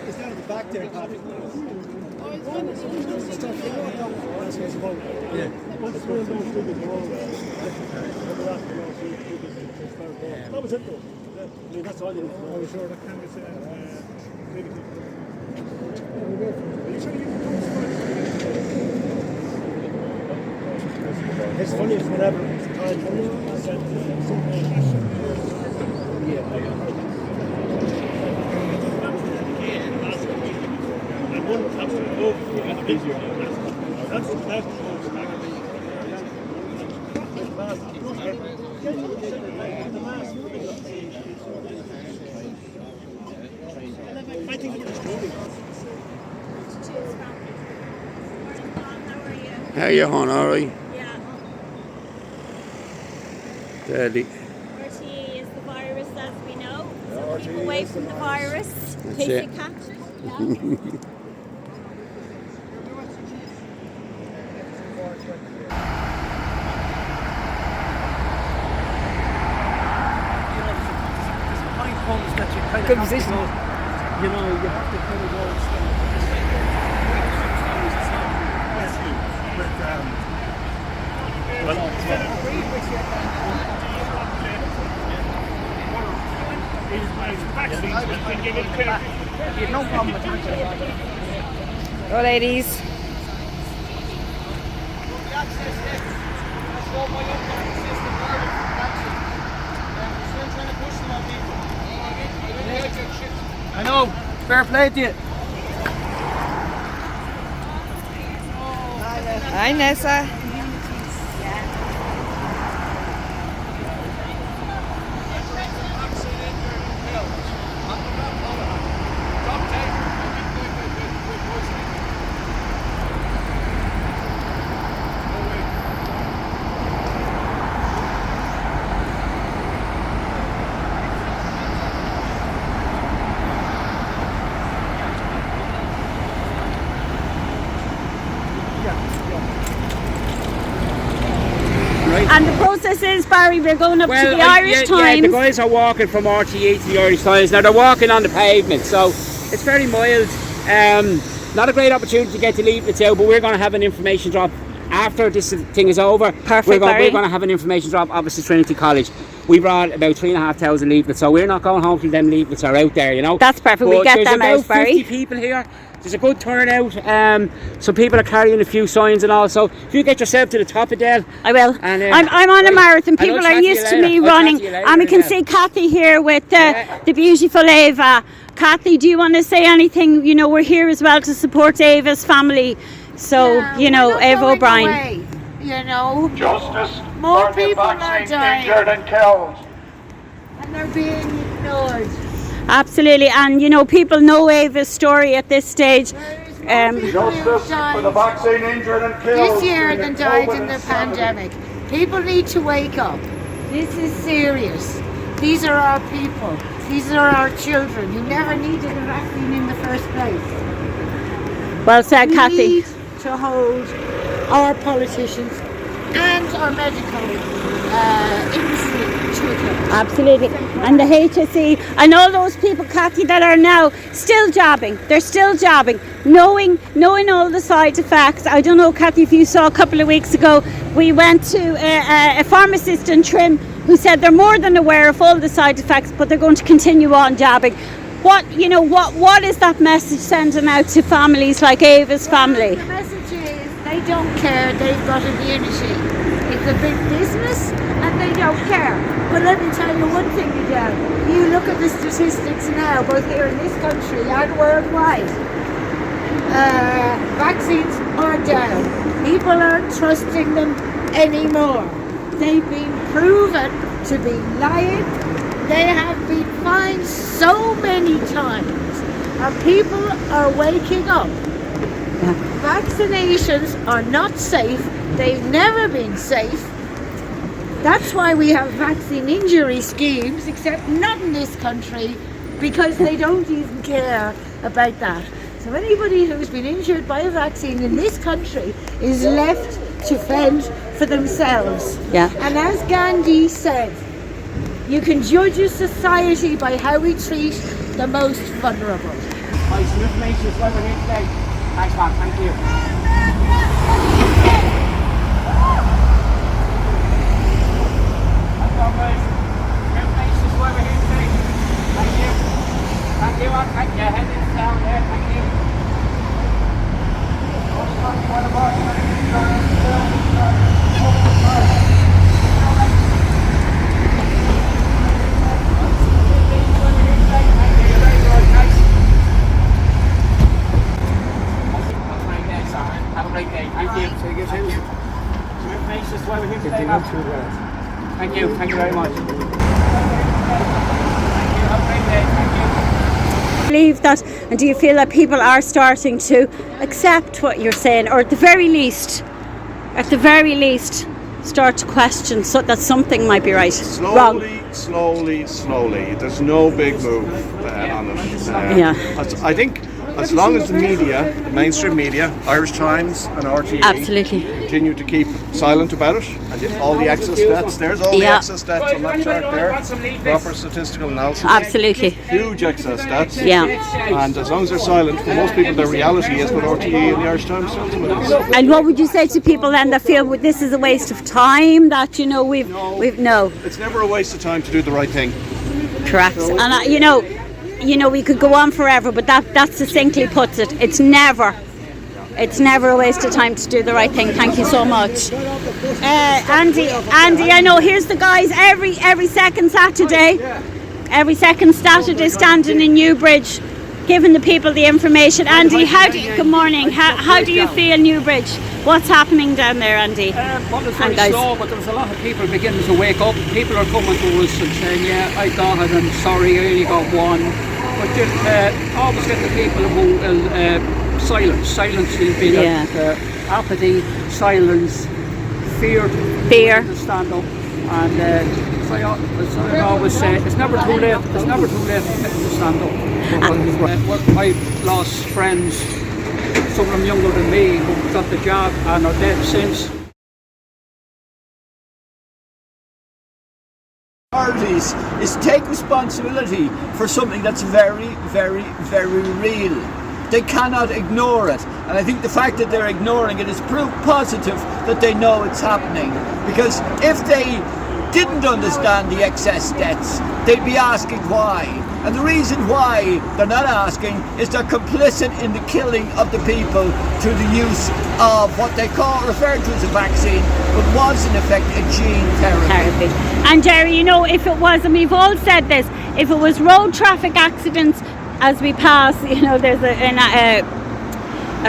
It's down at the back there, Patrick. Yeah. That was it though. I mean, that's all you need to know. Oh, sure, that can be said. It's funny, it's whatever. It's time. How you on, alright? Yeah. Deadly. RTE is the virus as we know. So keep away from the virus in That's case it. you catch it. Yeah. Good position. You know, you have to kind of go No problem with that. Go, ladies. I know. Fair play to you. Hi, Nessa. And the process is, Barry, we're going up to the Irish Times. Yeah, the guys are walking from RTE to the Irish Times. Now they're walking on the pavement, so it's very mild. Not a great opportunity to get the leaflets out, but we're going to have an information drop after this thing is over. Perfect, we're Barry. going to have an information drop opposite Trinity College. We brought about 3,500 leaflets, so we're not going home till them leaflets are out there, you know. That's perfect. We get them out, Barry. There's about 50 people here. There's a good turnout. Some people are carrying a few signs and all. So if you get yourself to the top of Dell, I will. And, I'm on a marathon. and I'll People are chat to you used to later. me I'll running. chat to you later, And we can yeah. see Kathy here with the beautiful Ava. Kathy, do you want to say anything? You know, we're here as well to support Ava's family. So, you know, Ava O'Brien. Away, you know, Justice more for the people are vaccine dying injured and killed. and they're being ignored. Absolutely. And, you know, people know Ava's story at this stage. Justice for the vaccine injured and killed. This year than died in the insanity. pandemic. People need to wake up. This is serious. These are our people. These are our children who never needed a vaccine in the first place. Well said, We Kathy. need to hold our politicians and our medical industry to account. Absolutely. And the HSE and all those people, Kathy, that are now still jobbing. They're still jobbing, knowing all the side effects. I don't know, Kathy, if you saw a couple of weeks ago, we went to a pharmacist in Trim who said they're more than aware of all the side effects, but they're going to continue on jobbing. What is that message sending out to families like Ava's family? The message is they don't care, they've got immunity. It's a big business and they don't care. But let me tell you one thing, Adele. You look at the statistics now, both here in this country and worldwide. Vaccines are down. People aren't trusting them anymore. They've been proven to be lying. They have been fined so many times. And people are waking up. Vaccinations are not safe. They've never been safe. That's why we have vaccine injury schemes, except not in this country, because they don't even care about that. So anybody who's been injured by a vaccine in this country is left to fend for themselves. Yeah. And as Gandhi said, You can judge a society by how we treat the most vulnerable. Right, some information is why we're here today. Thanks, Mark. Thank you. Information is why we're here today. Thank you. Thank you. Thank you. Head is down there. Thank you. Have a great day. Thank you. Thank you. Thank you. Some information is why we're here today. Thank you. Thank you very much. Thank you. Have a great day. Thank you. Believe that, and do you feel that people are starting to accept what you're saying, or at the very least, start to question so that something might be right? Slowly. There's no big move on it. I think as long as the media, the mainstream media, Irish Times and RTE, Absolutely. continue to keep silent about it, and all the excess stats, there's all the excess stats on that chart there, proper statistical analysis. Absolutely. Huge excess stats. Yeah. And as long as they're silent, for most people the reality is what RTE and the Irish Times tells them it is. And what would you say to people then that feel this is a waste of time, that we've no. It's never a waste of time to do the right thing. Correct. And we could go on forever, but that succinctly puts it. It's never a waste of time to do the right thing. Thank you so much. Andy, I know here's the guys every second Saturday standing in Newbridge, giving the people the information. Andy, good morning. How do you feel Newbridge? What's happening down there, Andy? Well, it's very slow, but there's a lot of people beginning to wake up. People are coming to us and saying, yeah, I got it, I'm sorry, I only got one. But just always get the people who will silence will be apathy, silence, fear to stand up. And as I always say, it's never too late to stand up. I've lost friends, some of them younger than me, who got the job and are dead since. Priorities is take responsibility for something that's very, very, very real. They cannot ignore it, and I think the fact that they're ignoring it is proof positive that they know it's happening. Because if they didn't understand the excess deaths, they'd be asking why. And the reason why they're not asking is they're complicit in the killing of the people through the use of what they refer to as a vaccine, but was in effect a gene therapy. And Jerry, if it was, and we've all said this, if it was road traffic accidents as we pass, there's a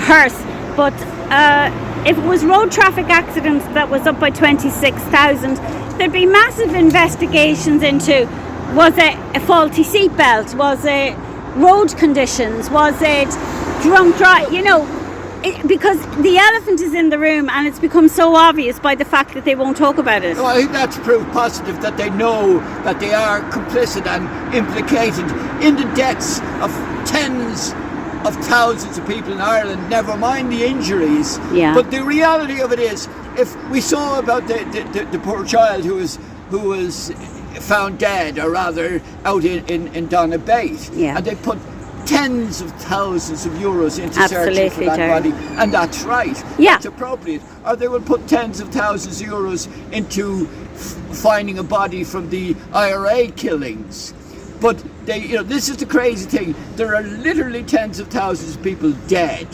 hearse, but if it was road traffic accidents that was up by 26,000, there'd be massive investigations into, was it a faulty seatbelt, was it road conditions, was it drunk drive, because the elephant is in the room, and it's become so obvious by the fact that they won't talk about it. Well, I think that's proof positive that they know that they are complicit and implicated in the deaths of tens of thousands of people in Ireland, never mind the injuries. Yeah. But the reality of it is, if we saw about the poor child who was found dead, or rather out in Donnybrook, and they put tens of thousands of euros into searching for that body, and that's right, that's appropriate. Or they will put tens of thousands of euros into finding a body from the IRA killings. But this is the crazy thing. There are literally tens of thousands of people dead,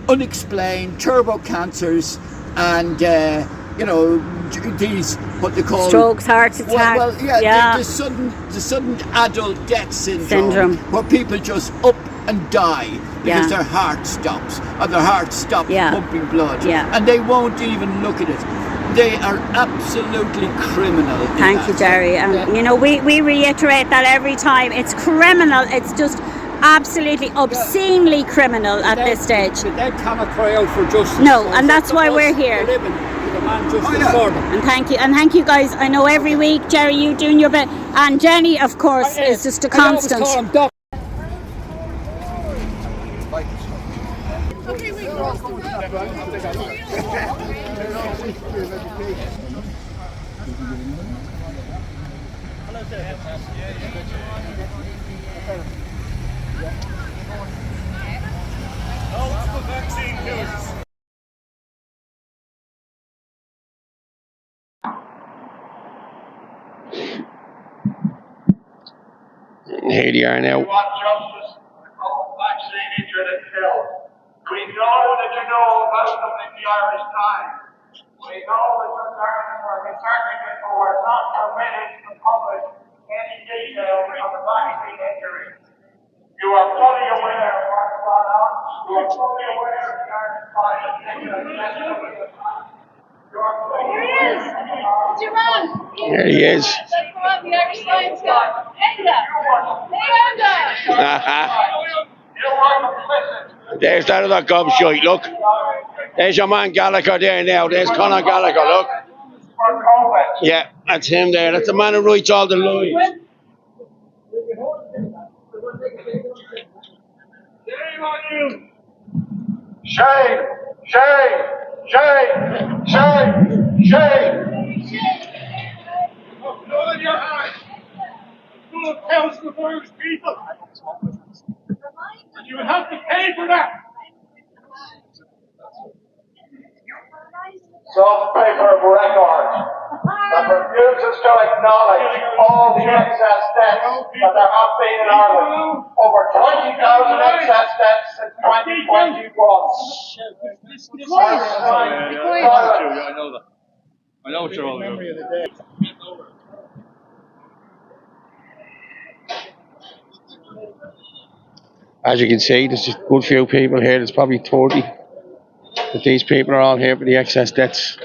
unexplained, turbo cancers, and these what they call strokes, heart attacks. The sudden adult death syndrome, where people just up and die because their heart stops, or their heart stops pumping blood, and they won't even look at it. They are absolutely criminal. Thank you, Jerry. And we reiterate that every time. It's criminal. It's just absolutely obscenely criminal at this stage. The dead cannot cry out for justice. No, and that's why we're here. And thank you guys. I know every week, Jerry, you doing your bit, and Jenny, of course, is just a constant. Here they are now. We want justice of vaccine injured and killed. We know that you know about them in the Irish Times. We know that your government were researching it, but were not permitted to publish any details of the vaccine injury. You are fully aware of what's gone on. You are fully aware of the Irish Times. Here he is! It's your man! There he is. That's from the Irish Science guy. Enda! Hey, Enda! There's that other gobshite, look. There's your man Gallagher there now. There's Conor Gallagher, look. Yeah, that's him there. That's the man who writes all the lines. Shame! Shame! Shame! Shame! Shame! Blood in your hands! Full of thousands of Irish people! And you will have to pay for that! Some paper of record that refuses to acknowledge all the excess deaths that there have been in Ireland. Over 20,000 excess deaths since 2021. I know that. I know what you're all about. As you can see, there's a good few people here. There's probably 30. But these people are all here for the excess deaths.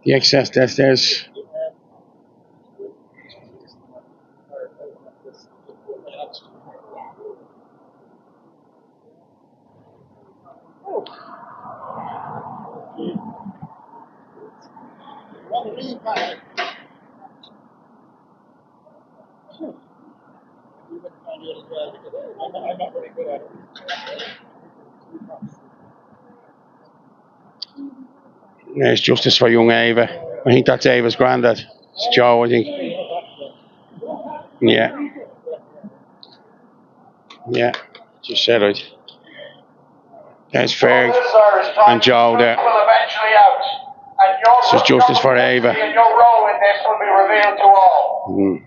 The excess deaths, there's... I'm not very good at it. There's justice for young Ava. I think that's Ava's granddad. It's Joe, I think. Yeah. Yeah, just said it. There's Ferg and Joe there. This is justice for Ava. And your role in this will be revealed to all.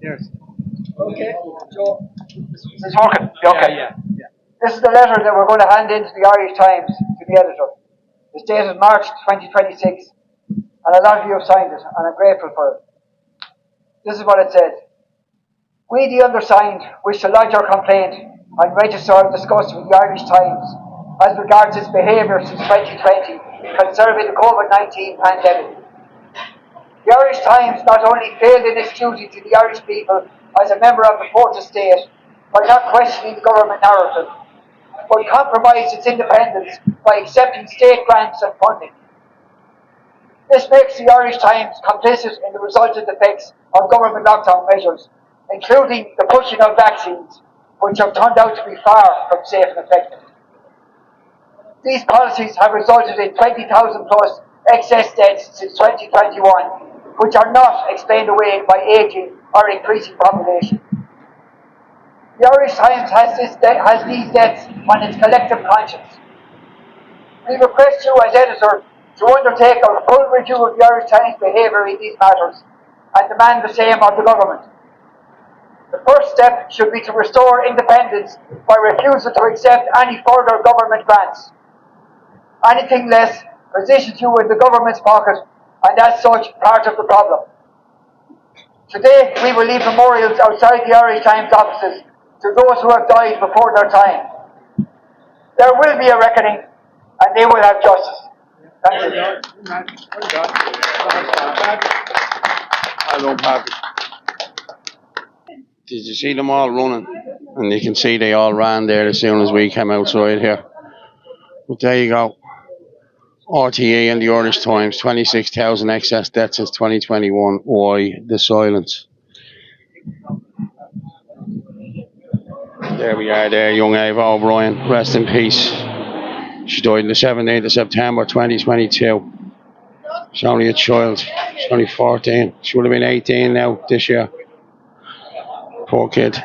Yes. Okay, so it's working. Okay. Yeah. This is the letter that we're going to hand in to the Irish Times, to the editor. It's dated March 2026, and a lot of you have signed it, and I'm grateful for it. This is what it said. We, the undersigned, wish to lodge our complaint and register our disgust with the Irish Times as regards its behaviour since 2020 concerning the COVID-19 pandemic. The Irish Times not only failed in its duty to the Irish people as a member of the fourth estate by not questioning the government narrative, but compromised its independence by accepting state grants and funding. This makes the Irish Times complicit in the resultant effects of government lockdown measures, including the pushing of vaccines, which have turned out to be far from safe and effective. These policies have resulted in 20,000 plus excess deaths since 2021, which are not explained away by ageing or increasing population. The Irish Times has these deaths on its collective conscience. We request you as editor to undertake a full review of the Irish Times behaviour in these matters and demand the same of the government. The first step should be to restore independence by refusal to accept any further government grants. Anything less positions you in the government's pocket, and as such, part of the problem. Today, we will leave memorials outside the Irish Times offices to those who have died before their time. There will be a reckoning, and they will have justice. Thank you. Hello, Patrick. Did you see them all running? And you can see they all ran there as soon as we came outside here. But there you go. RTE and the Irish Times, 26,000 excess deaths since 2021. Why the silence? There we are there, young Ava O'Brien. Rest in peace. She died on the 17th of September 2022. She's only a child. She's only 14. She would have been 18 now this year. Poor kid.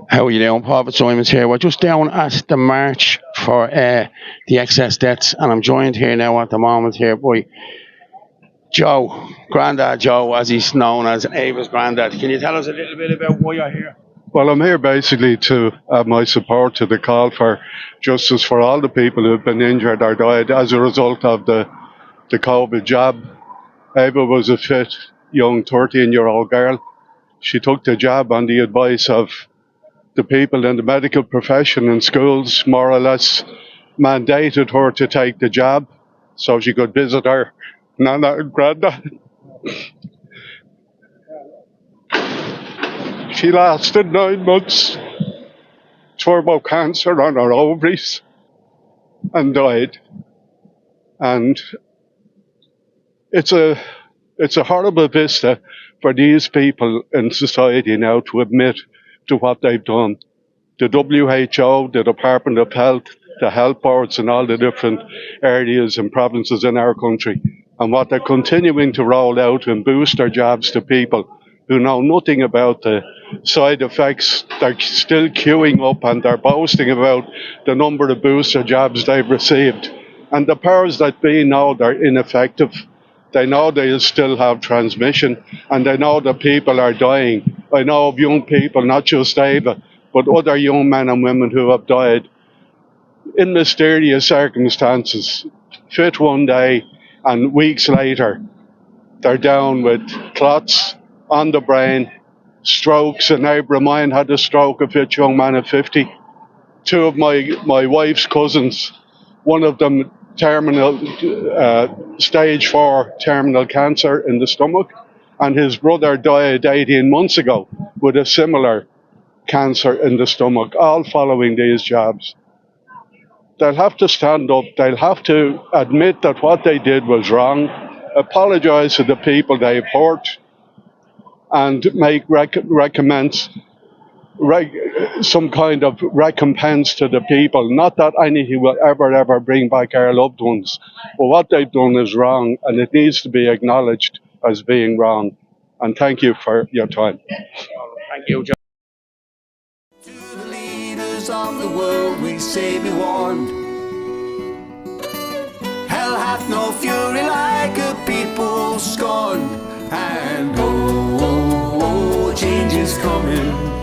How are you doing? Paul Simon's here. We're just down at the march for the excess deaths, and I'm joined here now at the moment here by Joe, Granddad Joe, as he's known as, Ava's granddad. Can you tell us a little bit about why you're here? Well, I'm here basically to add my support to the call for justice for all the people who have been injured or died as a result of the COVID jab. Ava was a fit young 13-year-old girl. She took the jab on the advice of the people in the medical profession and schools, more or less mandated her to take the jab so she could visit her Nana and Granddad. She lasted 9 months, turbo cancer on her ovaries, and died. And it's a horrible vista for these people in society now to admit to what they've done. The WHO, the Department of Health, the health boards in all the different areas and provinces in our country, and what they're continuing to roll out and booster jabs to people who know nothing about the side effects. They're still queuing up and they're boasting about the number of booster jabs they've received. And the powers that be know they're ineffective. They know they'll still have transmission, and they know that people are dying. I know of young people, not just Ava, but other young men and women who have died in mysterious circumstances, fit one day, and weeks later, they're down with clots on the brain, strokes. A neighbour of mine had a stroke, a fit young man at 50. Two of my wife's cousins, one of them terminal, stage 4 terminal cancer in the stomach, and his brother died 18 months ago with a similar cancer in the stomach, all following these jabs. They'll have to stand up, they'll have to admit that what they did was wrong, apologise to the people they've hurt, and make some kind of recompense to the people. Not that anything will ever bring back our loved ones, but what they've done is wrong, and it needs to be acknowledged as being wrong. And thank you for your time. Thank you, John. To the leaders of the world we say be warned. Hell hath no fury like a people scorned. And change is coming.